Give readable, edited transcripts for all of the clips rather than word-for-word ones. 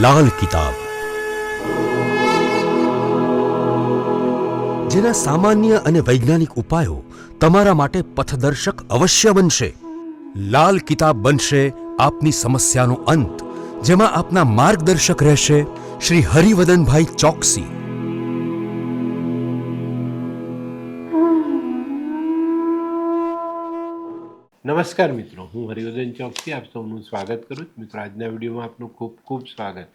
લાલ કિતાબ, જેના સામાન્ય અને વૈજ્ઞાનિક ઉપાયો તમારા માટે પથદર્શક અવશ્ય બનશે. લાલ કિતાબ બનશે આપની સમસ્યાનો અંત, જેમાં આપના માર્ગદર્શક રહેશે શ્રી હરિવદનભાઈ ચોકસી. નમસ્કાર મિત્રો, હું હરિવર્ધન ચોકસી આપ સૌનું સ્વાગત કરું છું. મિત્રો, આજના વિડીયોમાં આપનું ખૂબ ખૂબ સ્વાગત.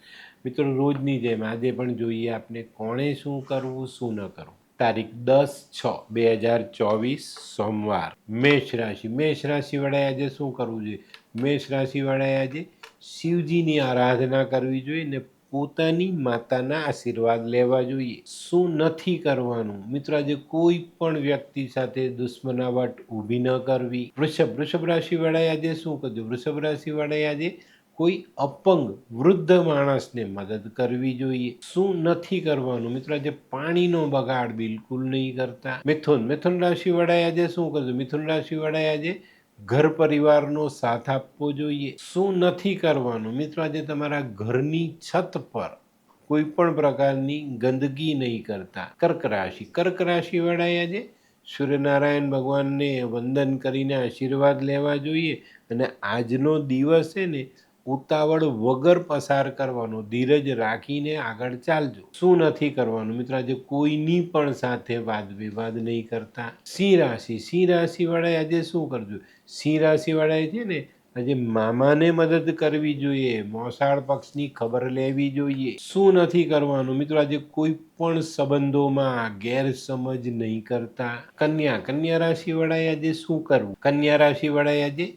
મિત્રો, રોજની જેમ આજે પણ જોઈએ આપણે કોણે શું કરવું શું ન કરવું. તારીખ 10/6/2024 સોમવાર. મેષ રાશિવાળાએ આજે શું કરવું જોઈએ? મેષ રાશિવાળાએ આજે શિવજીની આરાધના કરવી જોઈએ ને પોતાની માતાના આશીર્વાદ લેવા જોઈએ. શું નથી કરવાનું? મિત્રો, આજે કોઈ પણ વ્યક્તિ સાથે દુશ્મનાવટ ઊભી ન કરવી. વૃષભ રાશિવાળાએ આજે શું કરવું? વૃષભ રાશિવાળાએ આજે કોઈ અપંગ વૃદ્ધ માણસને મદદ કરવી જોઈએ. શું નથી કરવાનું? મિત્રો, આજે પાણીનો બગાડ બિલકુલ નહીં કરતા. મિથુન રાશિવાળાએ આજે શું કરવું? મિથુન રાશિવાળાએ આજે ઘર પરિવારનો સાથ આપવો જોઈએ. શું નથી કરવાનું? મિત્રો, આજે તમારા ઘરની છત પર કોઈ પણ પ્રકારની ગંદકી નહીં કરતા. કર્ક રાશિવાળાએ આજે સૂર્યનારાયણ ભગવાનને વંદન કરીને આશીર્વાદ લેવા જોઈએ અને આજનો દિવસ છે ને ઉતાવળ વગર પસાર કરવાનો, ધીરજ રાખીને આગળ ચાલજો. શું નથી કરવાનું? મિત્રો, આજે કોઈની પણ સાથે વાદ વિવાદ નહીં કરતા. સિંહ રાશિવાળાએ આજે શું કરજો? સિંહ રાશિવાળાએ છે ને આજે મામાને મદદ કરવી જોઈએ, મોસાળ પક્ષની ખબર લેવી જોઈએ. શું નથી કરવાનું? મિત્રો, આજે કોઈ પણ સંબંધોમાં ગેરસમજ નહીં કરતા. કન્યા રાશિવાળાએ આજે શું કરવું? કન્યા રાશિવાળાએ આજે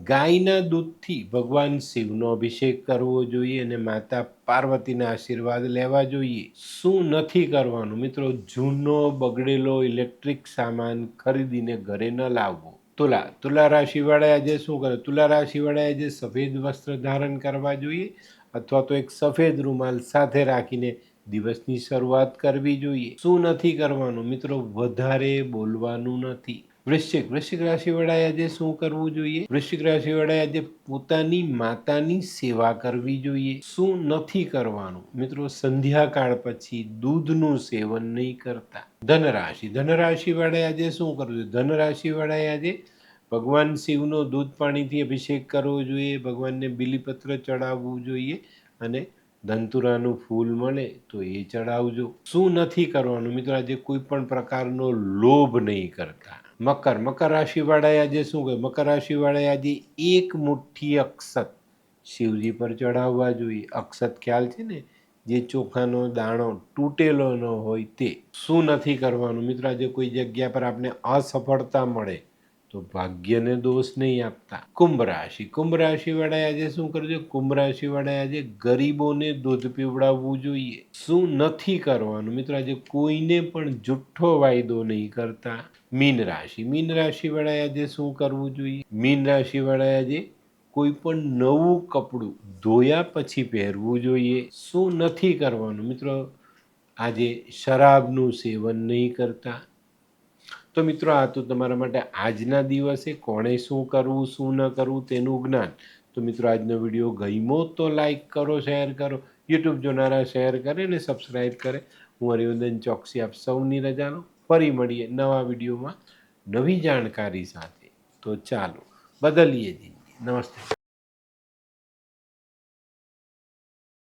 ગાયના દૂધથી ભગવાન શિવનો અભિષેક કરવો જોઈએ અને માતા પાર્વતીના આશીર્વાદ લેવા જોઈએ. શું નથી કરવાનું? મિત્રો, જૂનો બગડેલો ઇલેક્ટ્રિક સામાન ખરીદીને ઘરે ન લાવવો. તુલા રાશિવાળાએ આજે શું કરે? તુલા રાશિવાળાએ આજે સફેદ વસ્ત્ર ધારણ કરવા જોઈએ અથવા તો એક સફેદ રૂમાલ સાથે રાખીને દિવસની શરૂઆત કરવી જોઈએ. શું નથી કરવાનું? મિત્રો, વધારે બોલવાનું નથી. વૃશ્ચિક રાશિવાળાએ આજે શું કરવું જોઈએ? વૃશ્ચિક રાશિવાળાએ આજે પોતાની માતાની સેવા કરવી જોઈએ. શું નથી કરવાનું? મિત્રો, સંધ્યાકાળ પછી દૂધનું સેવન નહીં કરતા. ધનરાશિવાળાએ આજે શું કરવું જોઈએ? ધનરાશિવાળાએ આજે ભગવાન શિવનો દૂધ પાણીથી અભિષેક કરવો જોઈએ, ભગવાનને બીલીપત્ર ચડાવવું જોઈએ અને ધનતુરાનું ફૂલ મળે તો એ ચડાવજો. શું નથી કરવાનું? મિત્રો, આજે કોઈ પણ પ્રકારનો લોભ નહીં કરતા. મકર રાશિવાળાએ આજે શું કહે? મકર રાશિવાળાએ આજે એક મુઠ્ઠી અક્ષત શિવજી પર ચડાવવા જોઈએ. અક્ષત ખ્યાલ છે ને, જે ચોખાનો દાણો તૂટેલો ન હોય તે. શું નથી કરવાનું? મિત્રો, આજે કોઈ જગ્યા પર આપણે અસફળતા મળે તો ભાગ્યને દોષ નહીં આપતા. કુંભ રાશિવાળાએ આજે શું કરજો? કુંભ રાશિવાળાએ આજે ગરીબોને દૂધ પીવડાવવું જોઈએ. શું નથી કરવાનું? મિત્રો, આજે કોઈને પણ જુઠ્ઠો વાયદો નહીં કરતા. મીન રાશિવાળાએ આજે શું કરવું જોઈએ? મીન રાશિવાળાએ આજે કોઈ પણ નવું કપડું ધોયા પછી પહેરવું જોઈએ. શું નથી કરવાનું? મિત્રો, આજે શરાબનું સેવન નહીં કરતા. તો મિત્રો, આ તો તમારા માટે આજના દિવસે કોણે શું કરવું શું ન કરવું તેનું જ્ઞાન. તો મિત્રો, આજનો વિડીયો ગમ્યો તો લાઈક કરો, શેર કરો, યુટ્યુબ જોનારા શેર કરે ને સબસ્ક્રાઈબ કરે. હું હરિવર્ધન ચોકસી આપ સૌની રજા લઉં. ફરી મળીએ નવા વિડીયોમાં નવી જાણકારી સાથે. તો ચાલો બદલીએ જિંદગી. નમસ્તે.